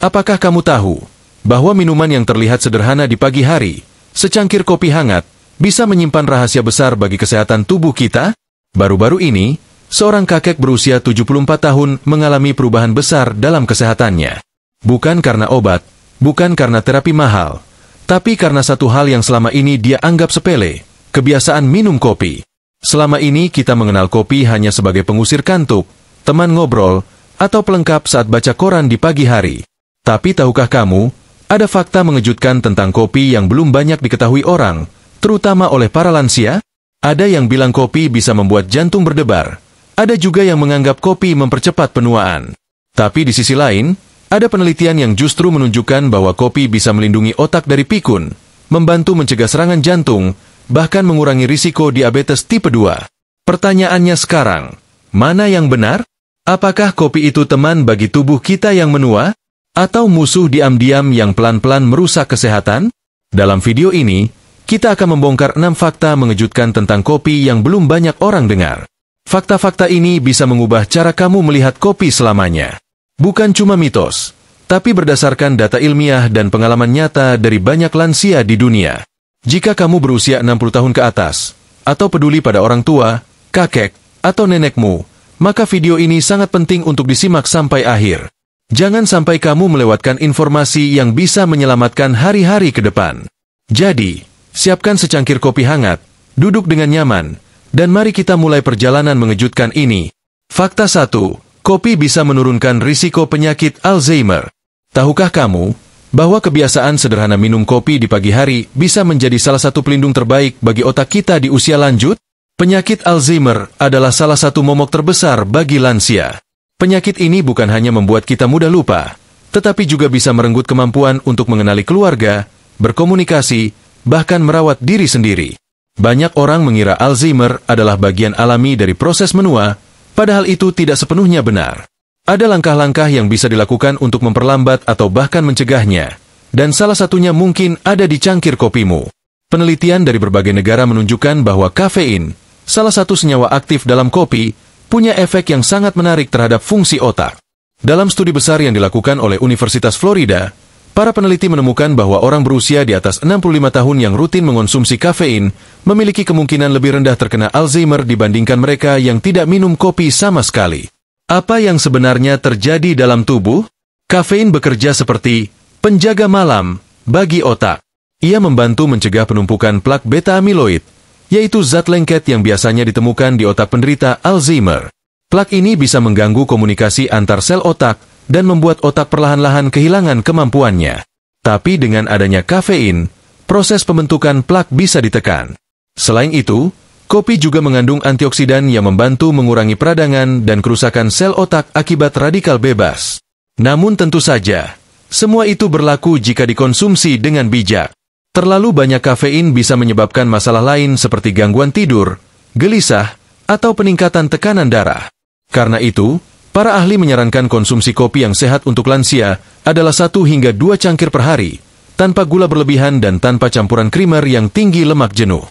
Apakah kamu tahu bahwa minuman yang terlihat sederhana di pagi hari, secangkir kopi hangat, bisa menyimpan rahasia besar bagi kesehatan tubuh kita? Baru-baru ini, seorang kakek berusia 74 tahun mengalami perubahan besar dalam kesehatannya. Bukan karena obat, bukan karena terapi mahal, tapi karena satu hal yang selama ini dia anggap sepele, kebiasaan minum kopi. Selama ini kita mengenal kopi hanya sebagai pengusir kantuk, teman ngobrol, atau pelengkap saat baca koran di pagi hari. Tapi tahukah kamu, ada fakta mengejutkan tentang kopi yang belum banyak diketahui orang, terutama oleh para lansia? Ada yang bilang kopi bisa membuat jantung berdebar. Ada juga yang menganggap kopi mempercepat penuaan. Tapi di sisi lain, ada penelitian yang justru menunjukkan bahwa kopi bisa melindungi otak dari pikun, membantu mencegah serangan jantung, bahkan mengurangi risiko diabetes tipe 2. Pertanyaannya sekarang, mana yang benar? Apakah kopi itu teman bagi tubuh kita yang menua? Atau musuh diam-diam yang pelan-pelan merusak kesehatan? Dalam video ini, kita akan membongkar 6 fakta mengejutkan tentang kopi yang belum banyak orang dengar. Fakta-fakta ini bisa mengubah cara kamu melihat kopi selamanya. Bukan cuma mitos, tapi berdasarkan data ilmiah dan pengalaman nyata dari banyak lansia di dunia. Jika kamu berusia 60 tahun ke atas, atau peduli pada orang tua, kakek, atau nenekmu, maka video ini sangat penting untuk disimak sampai akhir. Jangan sampai kamu melewatkan informasi yang bisa menyelamatkan hari-hari ke depan. Jadi, siapkan secangkir kopi hangat, duduk dengan nyaman, dan mari kita mulai perjalanan mengejutkan ini. Fakta 1. Kopi bisa menurunkan risiko penyakit Alzheimer. Tahukah kamu bahwa kebiasaan sederhana minum kopi di pagi hari bisa menjadi salah satu pelindung terbaik bagi otak kita di usia lanjut? Penyakit Alzheimer adalah salah satu momok terbesar bagi lansia. Penyakit ini bukan hanya membuat kita mudah lupa, tetapi juga bisa merenggut kemampuan untuk mengenali keluarga, berkomunikasi, bahkan merawat diri sendiri. Banyak orang mengira Alzheimer adalah bagian alami dari proses menua, padahal itu tidak sepenuhnya benar. Ada langkah-langkah yang bisa dilakukan untuk memperlambat atau bahkan mencegahnya, dan salah satunya mungkin ada di cangkir kopimu. Penelitian dari berbagai negara menunjukkan bahwa kafein, salah satu senyawa aktif dalam kopi, punya efek yang sangat menarik terhadap fungsi otak. Dalam studi besar yang dilakukan oleh Universitas Florida, para peneliti menemukan bahwa orang berusia di atas 65 tahun yang rutin mengonsumsi kafein memiliki kemungkinan lebih rendah terkena Alzheimer dibandingkan mereka yang tidak minum kopi sama sekali. Apa yang sebenarnya terjadi dalam tubuh? Kafein bekerja seperti penjaga malam bagi otak. Ia membantu mencegah penumpukan plak beta-amiloid, yaitu zat lengket yang biasanya ditemukan di otak penderita Alzheimer. Plak ini bisa mengganggu komunikasi antar sel otak dan membuat otak perlahan-lahan kehilangan kemampuannya. Tapi dengan adanya kafein, proses pembentukan plak bisa ditekan. Selain itu, kopi juga mengandung antioksidan yang membantu mengurangi peradangan dan kerusakan sel otak akibat radikal bebas. Namun tentu saja, semua itu berlaku jika dikonsumsi dengan bijak. Terlalu banyak kafein bisa menyebabkan masalah lain seperti gangguan tidur, gelisah, atau peningkatan tekanan darah. Karena itu, para ahli menyarankan konsumsi kopi yang sehat untuk lansia adalah 1 hingga 2 cangkir per hari, tanpa gula berlebihan dan tanpa campuran krimer yang tinggi lemak jenuh.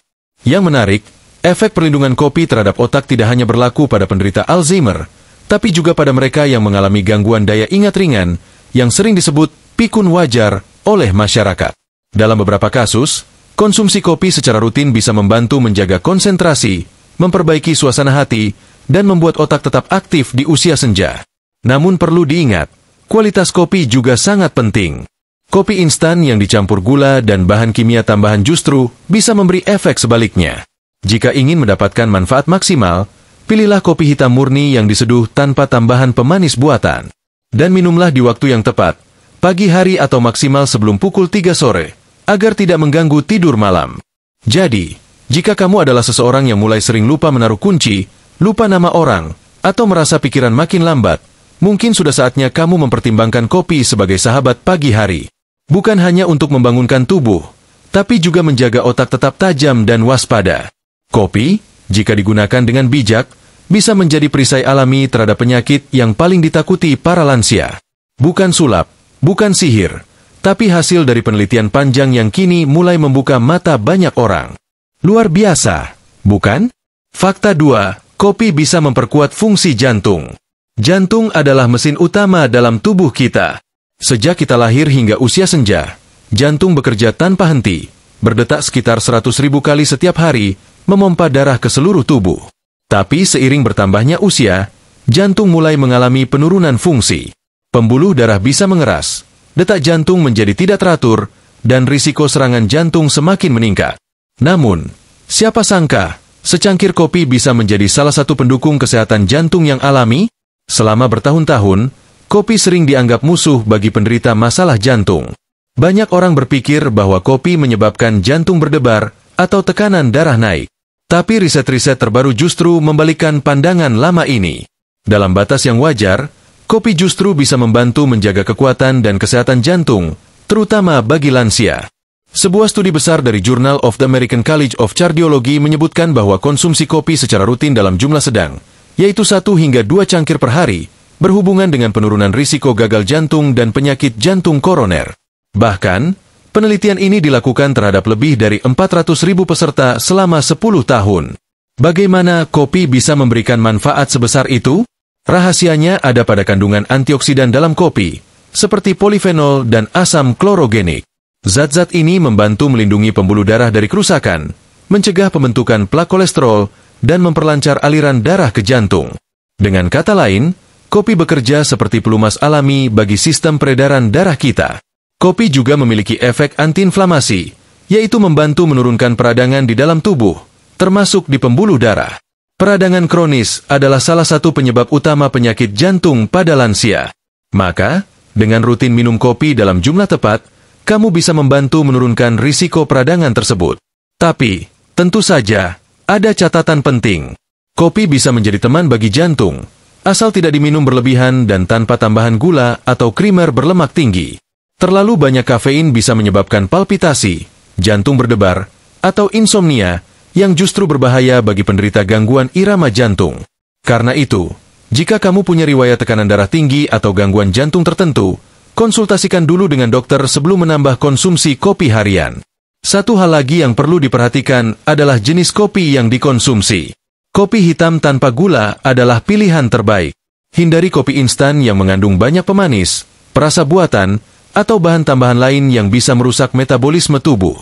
Yang menarik, efek perlindungan kopi terhadap otak tidak hanya berlaku pada penderita Alzheimer, tapi juga pada mereka yang mengalami gangguan daya ingat ringan, yang sering disebut pikun wajar oleh masyarakat. Dalam beberapa kasus, konsumsi kopi secara rutin bisa membantu menjaga konsentrasi, memperbaiki suasana hati, dan membuat otak tetap aktif di usia senja. Namun perlu diingat, kualitas kopi juga sangat penting. Kopi instan yang dicampur gula dan bahan kimia tambahan justru bisa memberi efek sebaliknya. Jika ingin mendapatkan manfaat maksimal, pilihlah kopi hitam murni yang diseduh tanpa tambahan pemanis buatan. Dan minumlah di waktu yang tepat, pagi hari atau maksimal sebelum pukul 3 sore, agar tidak mengganggu tidur malam. Jadi, jika kamu adalah seseorang yang mulai sering lupa menaruh kunci, lupa nama orang, atau merasa pikiran makin lambat, mungkin sudah saatnya kamu mempertimbangkan kopi sebagai sahabat pagi hari. Bukan hanya untuk membangunkan tubuh, tapi juga menjaga otak tetap tajam dan waspada. Kopi, jika digunakan dengan bijak, bisa menjadi perisai alami terhadap penyakit yang paling ditakuti para lansia. Bukan sulap, bukan sihir, tapi hasil dari penelitian panjang yang kini mulai membuka mata banyak orang. Luar biasa, bukan? Fakta 2. Kopi bisa memperkuat fungsi jantung. Jantung adalah mesin utama dalam tubuh kita. Sejak kita lahir hingga usia senja, jantung bekerja tanpa henti, berdetak sekitar 100.000 kali setiap hari, memompa darah ke seluruh tubuh. Tapi seiring bertambahnya usia, jantung mulai mengalami penurunan fungsi. Pembuluh darah bisa mengeras, detak jantung menjadi tidak teratur, dan risiko serangan jantung semakin meningkat. Namun, siapa sangka, secangkir kopi bisa menjadi salah satu pendukung kesehatan jantung yang alami? Selama bertahun-tahun, kopi sering dianggap musuh bagi penderita masalah jantung. Banyak orang berpikir bahwa kopi menyebabkan jantung berdebar atau tekanan darah naik. Tapi riset-riset terbaru justru membalikkan pandangan lama ini. Dalam batas yang wajar, kopi justru bisa membantu menjaga kekuatan dan kesehatan jantung, terutama bagi lansia. Sebuah studi besar dari Journal of the American College of Cardiology menyebutkan bahwa konsumsi kopi secara rutin dalam jumlah sedang, yaitu 1 hingga 2 cangkir per hari, berhubungan dengan penurunan risiko gagal jantung dan penyakit jantung koroner. Bahkan, penelitian ini dilakukan terhadap lebih dari 400.000 peserta selama 10 tahun. Bagaimana kopi bisa memberikan manfaat sebesar itu? Rahasianya ada pada kandungan antioksidan dalam kopi, seperti polifenol dan asam klorogenik. Zat-zat ini membantu melindungi pembuluh darah dari kerusakan, mencegah pembentukan plak kolesterol, dan memperlancar aliran darah ke jantung. Dengan kata lain, kopi bekerja seperti pelumas alami bagi sistem peredaran darah kita. Kopi juga memiliki efek antiinflamasi, yaitu membantu menurunkan peradangan di dalam tubuh, termasuk di pembuluh darah. Peradangan kronis adalah salah satu penyebab utama penyakit jantung pada lansia. Maka, dengan rutin minum kopi dalam jumlah tepat, kamu bisa membantu menurunkan risiko peradangan tersebut. Tapi, tentu saja, ada catatan penting. Kopi bisa menjadi teman bagi jantung, asal tidak diminum berlebihan dan tanpa tambahan gula atau krimer berlemak tinggi. Terlalu banyak kafein bisa menyebabkan palpitasi, jantung berdebar, atau insomnia, yang justru berbahaya bagi penderita gangguan irama jantung. Karena itu, jika kamu punya riwayat tekanan darah tinggi atau gangguan jantung tertentu, konsultasikan dulu dengan dokter sebelum menambah konsumsi kopi harian. Satu hal lagi yang perlu diperhatikan adalah jenis kopi yang dikonsumsi. Kopi hitam tanpa gula adalah pilihan terbaik. Hindari kopi instan yang mengandung banyak pemanis, perasa buatan, atau bahan tambahan lain yang bisa merusak metabolisme tubuh.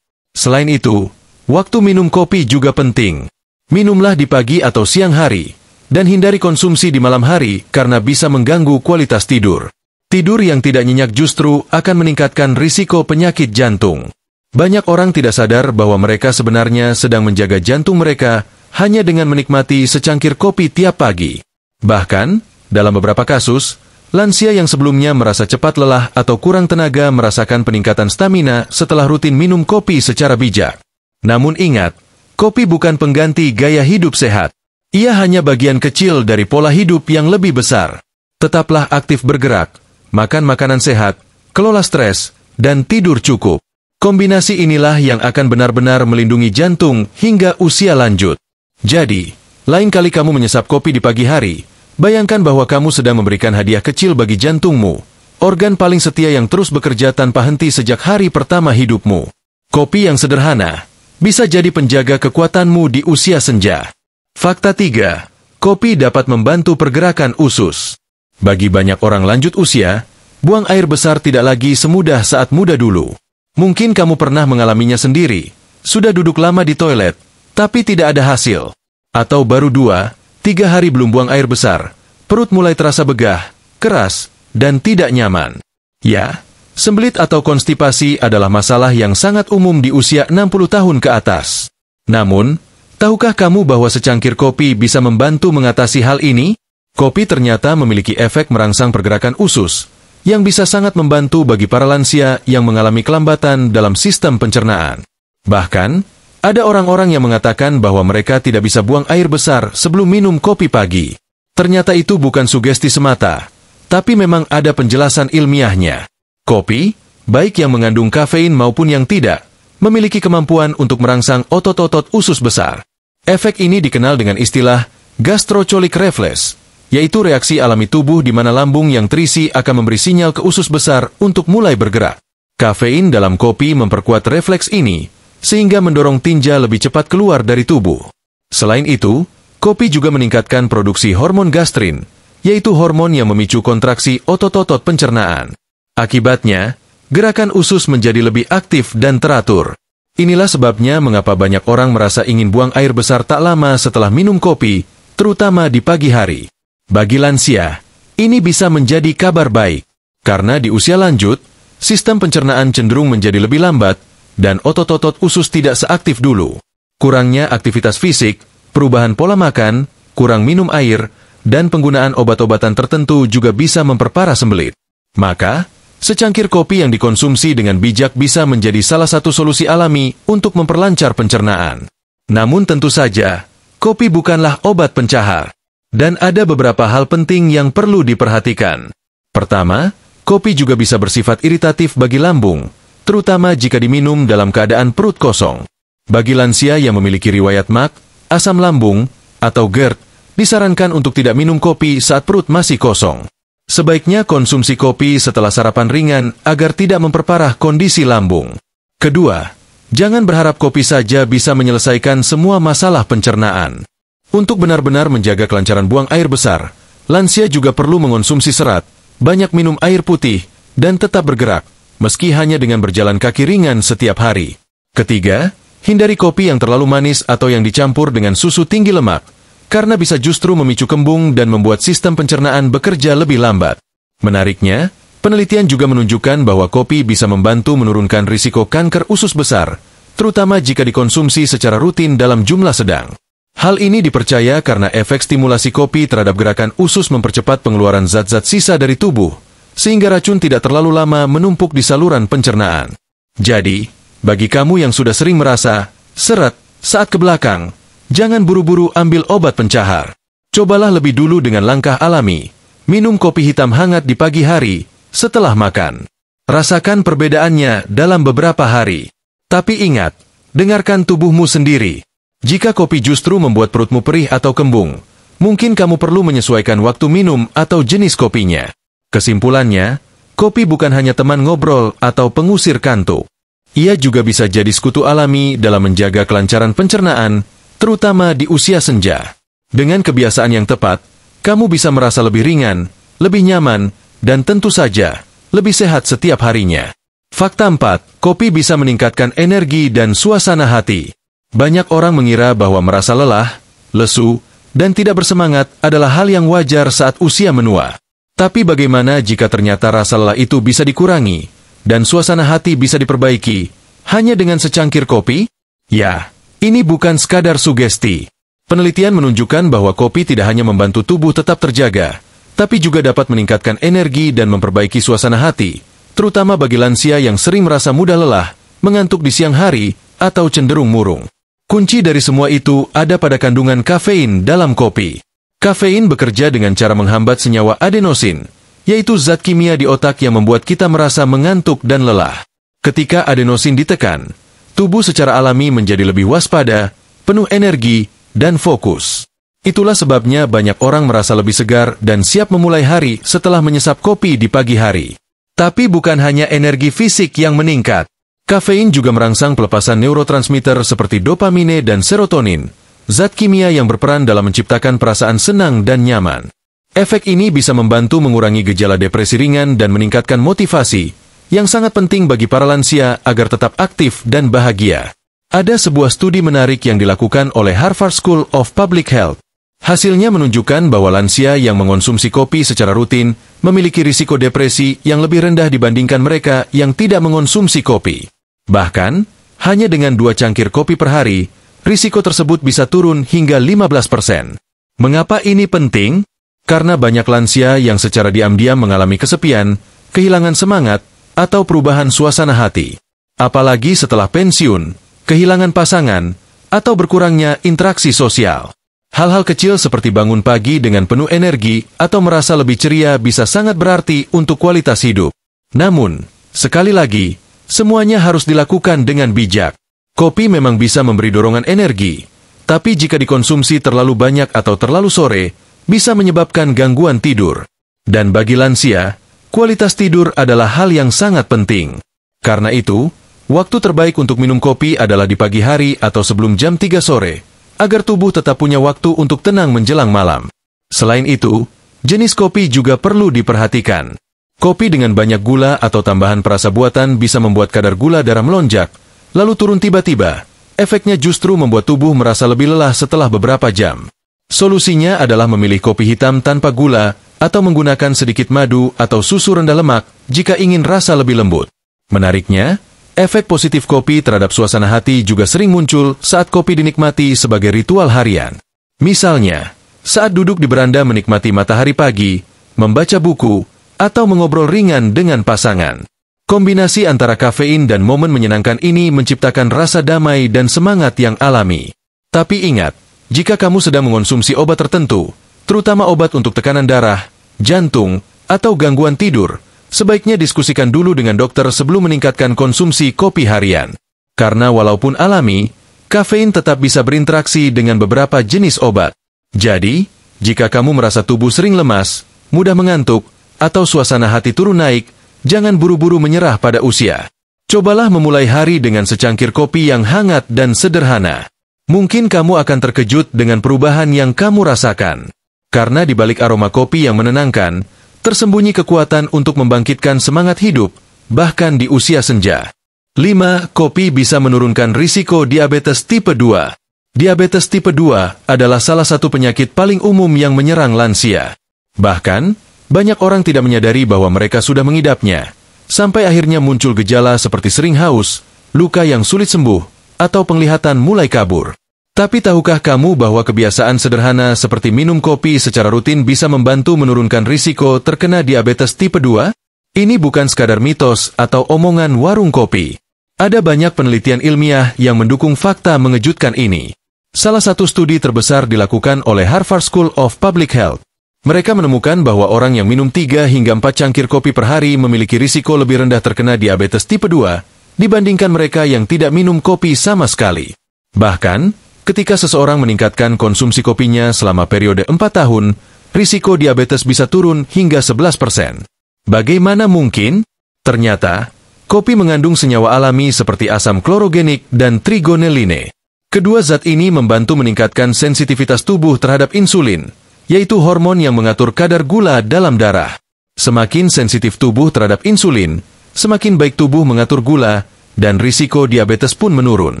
Selain itu, waktu minum kopi juga penting. Minumlah di pagi atau siang hari, dan hindari konsumsi di malam hari karena bisa mengganggu kualitas tidur. Tidur yang tidak nyenyak justru akan meningkatkan risiko penyakit jantung. Banyak orang tidak sadar bahwa mereka sebenarnya sedang menjaga jantung mereka hanya dengan menikmati secangkir kopi tiap pagi. Bahkan, dalam beberapa kasus, lansia yang sebelumnya merasa cepat lelah atau kurang tenaga merasakan peningkatan stamina setelah rutin minum kopi secara bijak. Namun ingat, kopi bukan pengganti gaya hidup sehat. Ia hanya bagian kecil dari pola hidup yang lebih besar. Tetaplah aktif bergerak, makan makanan sehat, kelola stres, dan tidur cukup. Kombinasi inilah yang akan benar-benar melindungi jantung hingga usia lanjut. Jadi, lain kali kamu menyesap kopi di pagi hari, bayangkan bahwa kamu sedang memberikan hadiah kecil bagi jantungmu, organ paling setia yang terus bekerja tanpa henti sejak hari pertama hidupmu. Kopi yang sederhana bisa jadi penjaga kekuatanmu di usia senja. Fakta 3. Kopi dapat membantu pergerakan usus. Bagi banyak orang lanjut usia, buang air besar tidak lagi semudah saat muda dulu. Mungkin kamu pernah mengalaminya sendiri, sudah duduk lama di toilet, tapi tidak ada hasil. Atau baru 2-3 hari belum buang air besar, perut mulai terasa begah, keras, dan tidak nyaman. Ya, sembelit atau konstipasi adalah masalah yang sangat umum di usia 60 tahun ke atas. Namun, tahukah kamu bahwa secangkir kopi bisa membantu mengatasi hal ini? Kopi ternyata memiliki efek merangsang pergerakan usus, yang bisa sangat membantu bagi para lansia yang mengalami kelambatan dalam sistem pencernaan. Bahkan, ada orang-orang yang mengatakan bahwa mereka tidak bisa buang air besar sebelum minum kopi pagi. Ternyata itu bukan sugesti semata, tapi memang ada penjelasan ilmiahnya. Kopi, baik yang mengandung kafein maupun yang tidak, memiliki kemampuan untuk merangsang otot-otot usus besar. Efek ini dikenal dengan istilah gastrocolic reflex, yaitu reaksi alami tubuh di mana lambung yang terisi akan memberi sinyal ke usus besar untuk mulai bergerak. Kafein dalam kopi memperkuat refleks ini, sehingga mendorong tinja lebih cepat keluar dari tubuh. Selain itu, kopi juga meningkatkan produksi hormon gastrin, yaitu hormon yang memicu kontraksi otot-otot pencernaan. Akibatnya, gerakan usus menjadi lebih aktif dan teratur. Inilah sebabnya mengapa banyak orang merasa ingin buang air besar tak lama setelah minum kopi, terutama di pagi hari. Bagi lansia, ini bisa menjadi kabar baik. Karena di usia lanjut, sistem pencernaan cenderung menjadi lebih lambat, dan otot-otot usus tidak seaktif dulu. Kurangnya aktivitas fisik, perubahan pola makan, kurang minum air, dan penggunaan obat-obatan tertentu juga bisa memperparah sembelit. Maka, secangkir kopi yang dikonsumsi dengan bijak bisa menjadi salah satu solusi alami untuk memperlancar pencernaan. Namun tentu saja, kopi bukanlah obat pencahar. Dan ada beberapa hal penting yang perlu diperhatikan. Pertama, kopi juga bisa bersifat iritatif bagi lambung, terutama jika diminum dalam keadaan perut kosong. Bagi lansia yang memiliki riwayat MAC, asam lambung, atau GERD, disarankan untuk tidak minum kopi saat perut masih kosong. Sebaiknya konsumsi kopi setelah sarapan ringan agar tidak memperparah kondisi lambung. Kedua, jangan berharap kopi saja bisa menyelesaikan semua masalah pencernaan. Untuk benar-benar menjaga kelancaran buang air besar, lansia juga perlu mengonsumsi serat, banyak minum air putih, dan tetap bergerak, meski hanya dengan berjalan kaki ringan setiap hari. Ketiga, hindari kopi yang terlalu manis atau yang dicampur dengan susu tinggi lemak, karena bisa justru memicu kembung dan membuat sistem pencernaan bekerja lebih lambat. Menariknya, penelitian juga menunjukkan bahwa kopi bisa membantu menurunkan risiko kanker usus besar, terutama jika dikonsumsi secara rutin dalam jumlah sedang. Hal ini dipercaya karena efek stimulasi kopi terhadap gerakan usus mempercepat pengeluaran zat-zat sisa dari tubuh, sehingga racun tidak terlalu lama menumpuk di saluran pencernaan. Jadi, bagi kamu yang sudah sering merasa seret saat ke belakang, jangan buru-buru ambil obat pencahar. Cobalah lebih dulu dengan langkah alami. Minum kopi hitam hangat di pagi hari, setelah makan. Rasakan perbedaannya dalam beberapa hari. Tapi ingat, dengarkan tubuhmu sendiri. Jika kopi justru membuat perutmu perih atau kembung, mungkin kamu perlu menyesuaikan waktu minum atau jenis kopinya. Kesimpulannya, kopi bukan hanya teman ngobrol atau pengusir kantuk. Ia juga bisa jadi sekutu alami dalam menjaga kelancaran pencernaan, terutama di usia senja. Dengan kebiasaan yang tepat, kamu bisa merasa lebih ringan, lebih nyaman, dan tentu saja, lebih sehat setiap harinya. Fakta 4, kopi bisa meningkatkan energi dan suasana hati. Banyak orang mengira bahwa merasa lelah, lesu, dan tidak bersemangat adalah hal yang wajar saat usia menua. Tapi bagaimana jika ternyata rasa lelah itu bisa dikurangi, dan suasana hati bisa diperbaiki, hanya dengan secangkir kopi? Ya, ini bukan sekadar sugesti. Penelitian menunjukkan bahwa kopi tidak hanya membantu tubuh tetap terjaga, tapi juga dapat meningkatkan energi dan memperbaiki suasana hati, terutama bagi lansia yang sering merasa mudah lelah, mengantuk di siang hari, atau cenderung murung. Kunci dari semua itu ada pada kandungan kafein dalam kopi. Kafein bekerja dengan cara menghambat senyawa adenosin, yaitu zat kimia di otak yang membuat kita merasa mengantuk dan lelah. Ketika adenosin ditekan, tubuh secara alami menjadi lebih waspada, penuh energi, dan fokus. Itulah sebabnya banyak orang merasa lebih segar dan siap memulai hari setelah menyesap kopi di pagi hari. Tapi bukan hanya energi fisik yang meningkat. Kafein juga merangsang pelepasan neurotransmitter seperti dopamine dan serotonin, zat kimia yang berperan dalam menciptakan perasaan senang dan nyaman. Efek ini bisa membantu mengurangi gejala depresi ringan dan meningkatkan motivasi, yang sangat penting bagi para lansia agar tetap aktif dan bahagia. Ada sebuah studi menarik yang dilakukan oleh Harvard School of Public Health. Hasilnya menunjukkan bahwa lansia yang mengonsumsi kopi secara rutin memiliki risiko depresi yang lebih rendah dibandingkan mereka yang tidak mengonsumsi kopi. Bahkan, hanya dengan 2 cangkir kopi per hari, risiko tersebut bisa turun hingga 15%. Mengapa ini penting? Karena banyak lansia yang secara diam-diam mengalami kesepian, kehilangan semangat, atau perubahan suasana hati. Apalagi setelah pensiun, kehilangan pasangan, atau berkurangnya interaksi sosial. Hal-hal kecil seperti bangun pagi dengan penuh energi atau merasa lebih ceria bisa sangat berarti untuk kualitas hidup. Namun, sekali lagi, semuanya harus dilakukan dengan bijak. Kopi memang bisa memberi dorongan energi, tapi jika dikonsumsi terlalu banyak atau terlalu sore, bisa menyebabkan gangguan tidur. Dan bagi lansia, kualitas tidur adalah hal yang sangat penting. Karena itu, waktu terbaik untuk minum kopi adalah di pagi hari atau sebelum jam 3 sore, agar tubuh tetap punya waktu untuk tenang menjelang malam. Selain itu, jenis kopi juga perlu diperhatikan. Kopi dengan banyak gula atau tambahan perasa buatan bisa membuat kadar gula darah melonjak, lalu turun tiba-tiba. Efeknya justru membuat tubuh merasa lebih lelah setelah beberapa jam. Solusinya adalah memilih kopi hitam tanpa gula atau menggunakan sedikit madu atau susu rendah lemak jika ingin rasa lebih lembut. Menariknya, efek positif kopi terhadap suasana hati juga sering muncul saat kopi dinikmati sebagai ritual harian. Misalnya, saat duduk di beranda menikmati matahari pagi, membaca buku, atau mengobrol ringan dengan pasangan. Kombinasi antara kafein dan momen menyenangkan ini menciptakan rasa damai dan semangat yang alami. Tapi ingat, jika kamu sedang mengonsumsi obat tertentu, terutama obat untuk tekanan darah, jantung, atau gangguan tidur, sebaiknya diskusikan dulu dengan dokter sebelum meningkatkan konsumsi kopi harian. Karena walaupun alami, kafein tetap bisa berinteraksi dengan beberapa jenis obat. Jadi, jika kamu merasa tubuh sering lemas, mudah mengantuk, atau suasana hati turun naik, jangan buru-buru menyerah pada usia. Cobalah memulai hari dengan secangkir kopi yang hangat dan sederhana. Mungkin kamu akan terkejut dengan perubahan yang kamu rasakan. Karena di balik aroma kopi yang menenangkan, tersembunyi kekuatan untuk membangkitkan semangat hidup, bahkan di usia senja. 5. Kopi bisa menurunkan risiko diabetes tipe 2. Diabetes tipe 2 adalah salah satu penyakit paling umum yang menyerang lansia. Bahkan, banyak orang tidak menyadari bahwa mereka sudah mengidapnya, sampai akhirnya muncul gejala seperti sering haus, luka yang sulit sembuh, atau penglihatan mulai kabur. Tapi tahukah kamu bahwa kebiasaan sederhana seperti minum kopi secara rutin bisa membantu menurunkan risiko terkena diabetes tipe 2? Ini bukan sekadar mitos atau omongan warung kopi. Ada banyak penelitian ilmiah yang mendukung fakta mengejutkan ini. Salah satu studi terbesar dilakukan oleh Harvard School of Public Health. Mereka menemukan bahwa orang yang minum 3 hingga 4 cangkir kopi per hari memiliki risiko lebih rendah terkena diabetes tipe 2 dibandingkan mereka yang tidak minum kopi sama sekali. Bahkan, ketika seseorang meningkatkan konsumsi kopinya selama periode 4 tahun, risiko diabetes bisa turun hingga 11%. Bagaimana mungkin? Ternyata, kopi mengandung senyawa alami seperti asam klorogenik dan trigoneline. Kedua zat ini membantu meningkatkan sensitivitas tubuh terhadap insulin, yaitu hormon yang mengatur kadar gula dalam darah. Semakin sensitif tubuh terhadap insulin, semakin baik tubuh mengatur gula, dan risiko diabetes pun menurun.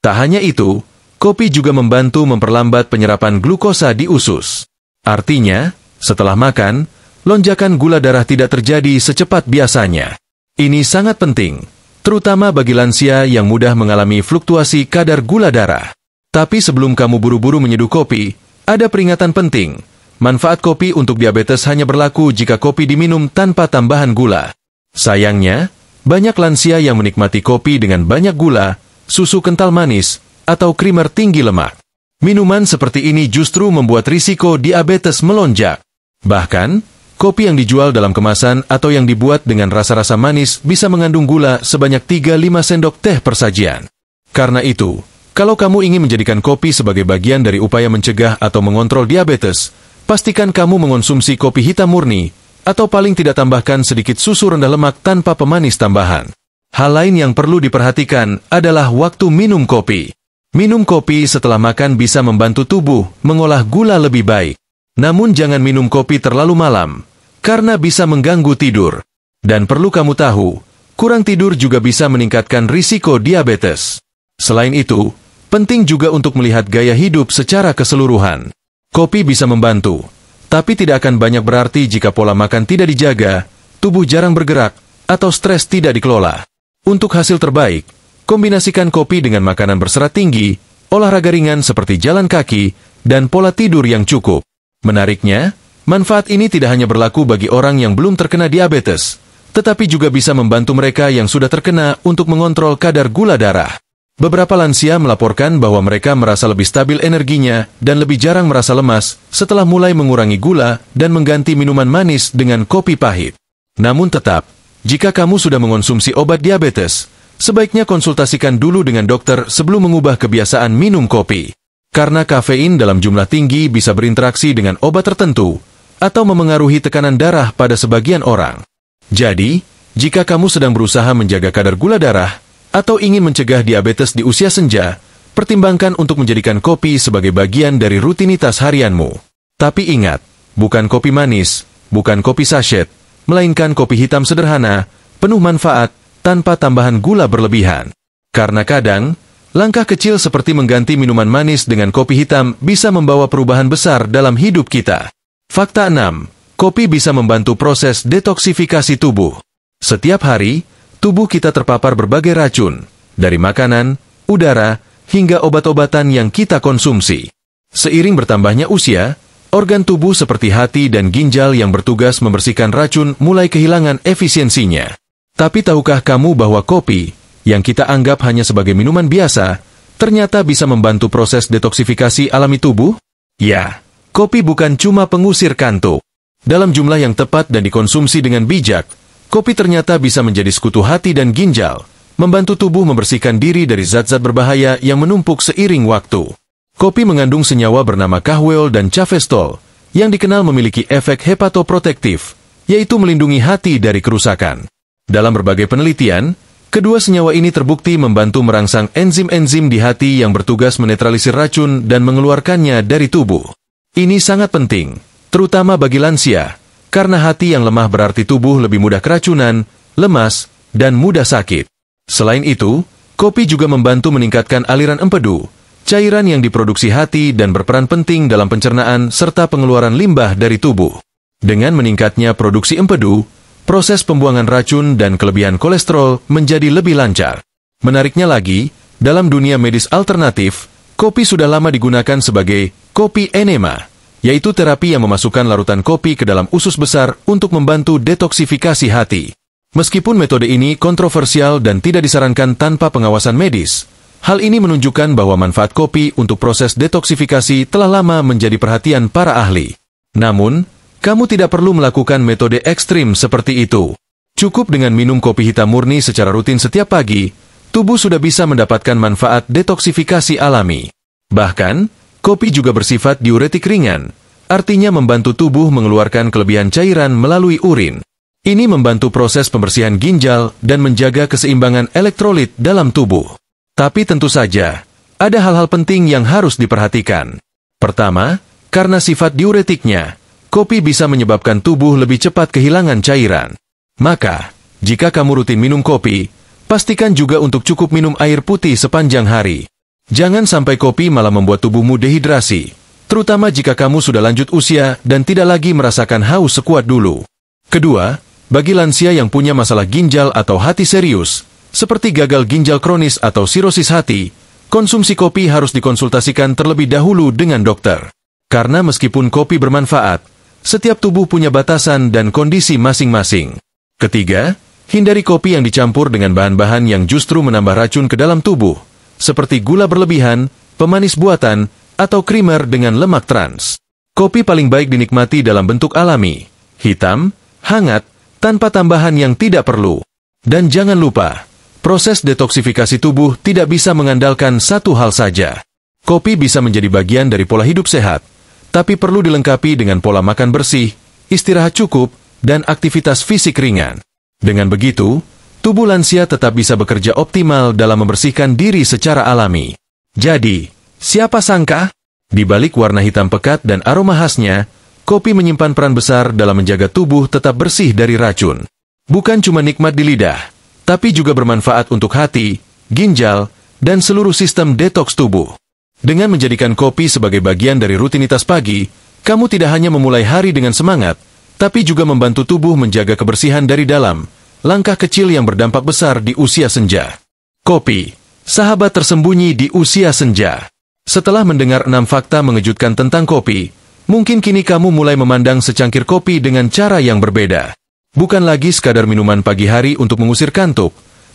Tak hanya itu, kopi juga membantu memperlambat penyerapan glukosa di usus. Artinya, setelah makan, lonjakan gula darah tidak terjadi secepat biasanya. Ini sangat penting, terutama bagi lansia yang mudah mengalami fluktuasi kadar gula darah. Tapi sebelum kamu buru-buru menyeduh kopi, ada peringatan penting. Manfaat kopi untuk diabetes hanya berlaku jika kopi diminum tanpa tambahan gula. Sayangnya, banyak lansia yang menikmati kopi dengan banyak gula, susu kental manis, atau krimer tinggi lemak. Minuman seperti ini justru membuat risiko diabetes melonjak. Bahkan, kopi yang dijual dalam kemasan atau yang dibuat dengan rasa-rasa manis bisa mengandung gula sebanyak 3-5 sendok teh per sajian. Karena itu, kalau kamu ingin menjadikan kopi sebagai bagian dari upaya mencegah atau mengontrol diabetes, pastikan kamu mengonsumsi kopi hitam murni, atau paling tidak tambahkan sedikit susu rendah lemak tanpa pemanis tambahan. Hal lain yang perlu diperhatikan adalah waktu minum kopi. Minum kopi setelah makan bisa membantu tubuh mengolah gula lebih baik. Namun jangan minum kopi terlalu malam, karena bisa mengganggu tidur. Dan perlu kamu tahu, kurang tidur juga bisa meningkatkan risiko diabetes. Selain itu, penting juga untuk melihat gaya hidup secara keseluruhan. Kopi bisa membantu, tapi tidak akan banyak berarti jika pola makan tidak dijaga, tubuh jarang bergerak, atau stres tidak dikelola. Untuk hasil terbaik, kombinasikan kopi dengan makanan berserat tinggi, olahraga ringan seperti jalan kaki, dan pola tidur yang cukup. Menariknya, manfaat ini tidak hanya berlaku bagi orang yang belum terkena diabetes, tetapi juga bisa membantu mereka yang sudah terkena untuk mengontrol kadar gula darah. Beberapa lansia melaporkan bahwa mereka merasa lebih stabil energinya dan lebih jarang merasa lemas setelah mulai mengurangi gula dan mengganti minuman manis dengan kopi pahit. Namun tetap, jika kamu sudah mengonsumsi obat diabetes, sebaiknya konsultasikan dulu dengan dokter sebelum mengubah kebiasaan minum kopi. Karena kafein dalam jumlah tinggi bisa berinteraksi dengan obat tertentu atau memengaruhi tekanan darah pada sebagian orang. Jadi, jika kamu sedang berusaha menjaga kadar gula darah atau ingin mencegah diabetes di usia senja, pertimbangkan untuk menjadikan kopi sebagai bagian dari rutinitas harianmu. Tapi ingat, bukan kopi manis, bukan kopi sachet, melainkan kopi hitam sederhana, penuh manfaat, tanpa tambahan gula berlebihan. Karena kadang, langkah kecil seperti mengganti minuman manis dengan kopi hitam bisa membawa perubahan besar dalam hidup kita. Fakta 6. Kopi bisa membantu proses detoksifikasi tubuh. Setiap hari, tubuh kita terpapar berbagai racun, dari makanan, udara, hingga obat-obatan yang kita konsumsi. Seiring bertambahnya usia, organ tubuh seperti hati dan ginjal yang bertugas membersihkan racun mulai kehilangan efisiensinya. Tapi tahukah kamu bahwa kopi, yang kita anggap hanya sebagai minuman biasa, ternyata bisa membantu proses detoksifikasi alami tubuh? Ya, kopi bukan cuma pengusir kantuk. Dalam jumlah yang tepat dan dikonsumsi dengan bijak, kopi ternyata bisa menjadi sekutu hati dan ginjal, membantu tubuh membersihkan diri dari zat-zat berbahaya yang menumpuk seiring waktu. Kopi mengandung senyawa bernama kahweol dan cafestol, yang dikenal memiliki efek hepatoprotektif, yaitu melindungi hati dari kerusakan. Dalam berbagai penelitian, kedua senyawa ini terbukti membantu merangsang enzim-enzim di hati yang bertugas menetralisir racun dan mengeluarkannya dari tubuh. Ini sangat penting, terutama bagi lansia, karena hati yang lemah berarti tubuh lebih mudah keracunan, lemas, dan mudah sakit. Selain itu, kopi juga membantu meningkatkan aliran empedu, cairan yang diproduksi hati dan berperan penting dalam pencernaan serta pengeluaran limbah dari tubuh. Dengan meningkatnya produksi empedu, proses pembuangan racun dan kelebihan kolesterol menjadi lebih lancar. Menariknya lagi, dalam dunia medis alternatif, kopi sudah lama digunakan sebagai kopi enema, yaitu terapi yang memasukkan larutan kopi ke dalam usus besar untuk membantu detoksifikasi hati. Meskipun metode ini kontroversial dan tidak disarankan tanpa pengawasan medis, hal ini menunjukkan bahwa manfaat kopi untuk proses detoksifikasi telah lama menjadi perhatian para ahli. Namun, kamu tidak perlu melakukan metode ekstrim seperti itu. Cukup dengan minum kopi hitam murni secara rutin setiap pagi, tubuh sudah bisa mendapatkan manfaat detoksifikasi alami. Bahkan, kopi juga bersifat diuretik ringan, artinya membantu tubuh mengeluarkan kelebihan cairan melalui urin. Ini membantu proses pembersihan ginjal dan menjaga keseimbangan elektrolit dalam tubuh. Tapi tentu saja, ada hal-hal penting yang harus diperhatikan. Pertama, karena sifat diuretiknya, kopi bisa menyebabkan tubuh lebih cepat kehilangan cairan. Maka, jika kamu rutin minum kopi, pastikan juga untuk cukup minum air putih sepanjang hari. Jangan sampai kopi malah membuat tubuhmu dehidrasi, terutama jika kamu sudah lanjut usia dan tidak lagi merasakan haus sekuat dulu. Kedua, bagi lansia yang punya masalah ginjal atau hati serius, seperti gagal ginjal kronis atau sirosis hati, konsumsi kopi harus dikonsultasikan terlebih dahulu dengan dokter. Karena meskipun kopi bermanfaat, setiap tubuh punya batasan dan kondisi masing-masing. Ketiga, hindari kopi yang dicampur dengan bahan-bahan yang justru menambah racun ke dalam tubuh, seperti gula berlebihan, pemanis buatan, atau krimer dengan lemak trans. Kopi paling baik dinikmati dalam bentuk alami, hitam, hangat, tanpa tambahan yang tidak perlu. Dan jangan lupa, proses detoksifikasi tubuh tidak bisa mengandalkan satu hal saja. Kopi bisa menjadi bagian dari pola hidup sehat, tapi perlu dilengkapi dengan pola makan bersih, istirahat cukup, dan aktivitas fisik ringan. Dengan begitu, tubuh lansia tetap bisa bekerja optimal dalam membersihkan diri secara alami. Jadi, siapa sangka? Di balik warna hitam pekat dan aroma khasnya, kopi menyimpan peran besar dalam menjaga tubuh tetap bersih dari racun. Bukan cuma nikmat di lidah, tapi juga bermanfaat untuk hati, ginjal, dan seluruh sistem detoks tubuh. Dengan menjadikan kopi sebagai bagian dari rutinitas pagi, kamu tidak hanya memulai hari dengan semangat, tapi juga membantu tubuh menjaga kebersihan dari dalam, langkah kecil yang berdampak besar di usia senja. Kopi, sahabat tersembunyi di usia senja. Setelah mendengar 6 fakta mengejutkan tentang kopi, mungkin kini kamu mulai memandang secangkir kopi dengan cara yang berbeda. Bukan lagi sekadar minuman pagi hari untuk mengusir kantuk,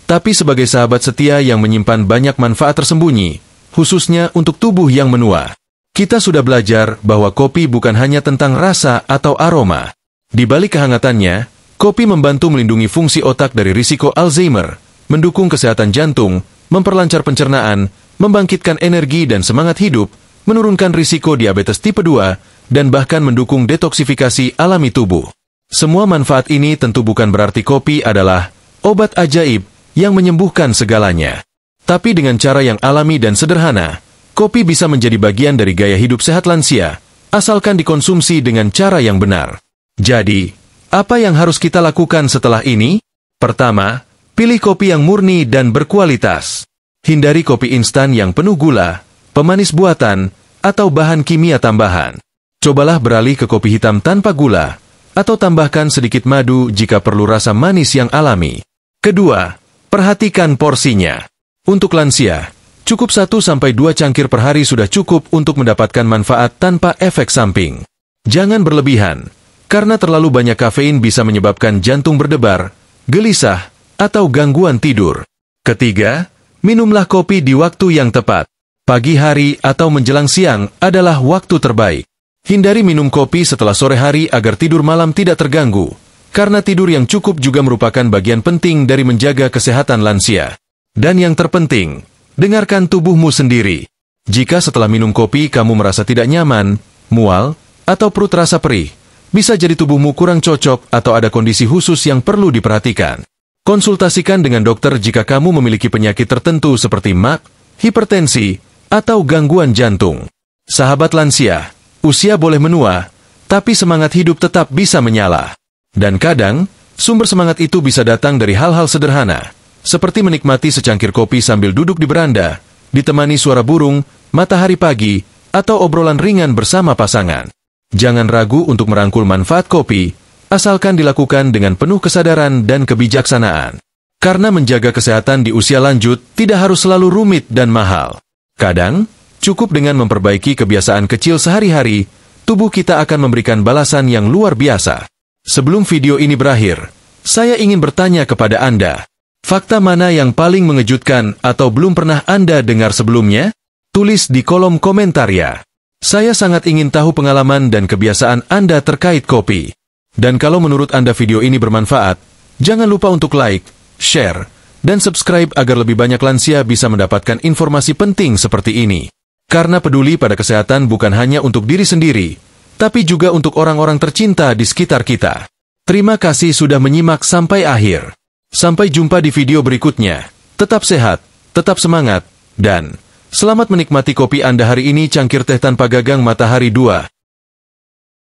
tapi sebagai sahabat setia yang menyimpan banyak manfaat tersembunyi, khususnya untuk tubuh yang menua. Kita sudah belajar bahwa kopi bukan hanya tentang rasa atau aroma. Di balik kehangatannya, kopi membantu melindungi fungsi otak dari risiko Alzheimer, mendukung kesehatan jantung, memperlancar pencernaan, membangkitkan energi dan semangat hidup, menurunkan risiko diabetes tipe 2, dan bahkan mendukung detoksifikasi alami tubuh. Semua manfaat ini tentu bukan berarti kopi adalah obat ajaib yang menyembuhkan segalanya. Tapi dengan cara yang alami dan sederhana, kopi bisa menjadi bagian dari gaya hidup sehat lansia, asalkan dikonsumsi dengan cara yang benar. Jadi, Apa yang harus kita lakukan setelah ini? Pertama, pilih kopi yang murni dan berkualitas. Hindari kopi instan yang penuh gula, pemanis buatan, atau bahan kimia tambahan. Cobalah beralih ke kopi hitam tanpa gula, atau tambahkan sedikit madu jika perlu rasa manis yang alami. Kedua, perhatikan porsinya. Untuk lansia, cukup 1-2 cangkir per hari sudah cukup untuk mendapatkan manfaat tanpa efek samping. Jangan berlebihan, karena terlalu banyak kafein bisa menyebabkan jantung berdebar, gelisah, atau gangguan tidur. Ketiga, minumlah kopi di waktu yang tepat. Pagi hari atau menjelang siang adalah waktu terbaik. Hindari minum kopi setelah sore hari agar tidur malam tidak terganggu, karena tidur yang cukup juga merupakan bagian penting dari menjaga kesehatan lansia. Dan yang terpenting, dengarkan tubuhmu sendiri. Jika setelah minum kopi kamu merasa tidak nyaman, mual, atau perut terasa perih, bisa jadi tubuhmu kurang cocok atau ada kondisi khusus yang perlu diperhatikan. Konsultasikan dengan dokter jika kamu memiliki penyakit tertentu seperti MAC, hipertensi, atau gangguan jantung. Sahabat lansia, usia boleh menua, tapi semangat hidup tetap bisa menyala. Dan kadang, sumber semangat itu bisa datang dari hal-hal sederhana, seperti menikmati secangkir kopi sambil duduk di beranda, ditemani suara burung, matahari pagi, atau obrolan ringan bersama pasangan. Jangan ragu untuk merangkul manfaat kopi, asalkan dilakukan dengan penuh kesadaran dan kebijaksanaan. Karena menjaga kesehatan di usia lanjut tidak harus selalu rumit dan mahal. Kadang, cukup dengan memperbaiki kebiasaan kecil sehari-hari, tubuh kita akan memberikan balasan yang luar biasa. Sebelum video ini berakhir, saya ingin bertanya kepada Anda, fakta mana yang paling mengejutkan atau belum pernah Anda dengar sebelumnya? Tulis di kolom komentar ya. Saya sangat ingin tahu pengalaman dan kebiasaan Anda terkait kopi. Dan kalau menurut Anda video ini bermanfaat, jangan lupa untuk like, share, dan subscribe agar lebih banyak lansia bisa mendapatkan informasi penting seperti ini. Karena peduli pada kesehatan bukan hanya untuk diri sendiri, tapi juga untuk orang-orang tercinta di sekitar kita. Terima kasih sudah menyimak sampai akhir. Sampai jumpa di video berikutnya. Tetap sehat, tetap semangat, dan selamat menikmati kopi Anda hari ini. Cangkir teh tanpa gagang matahari 2.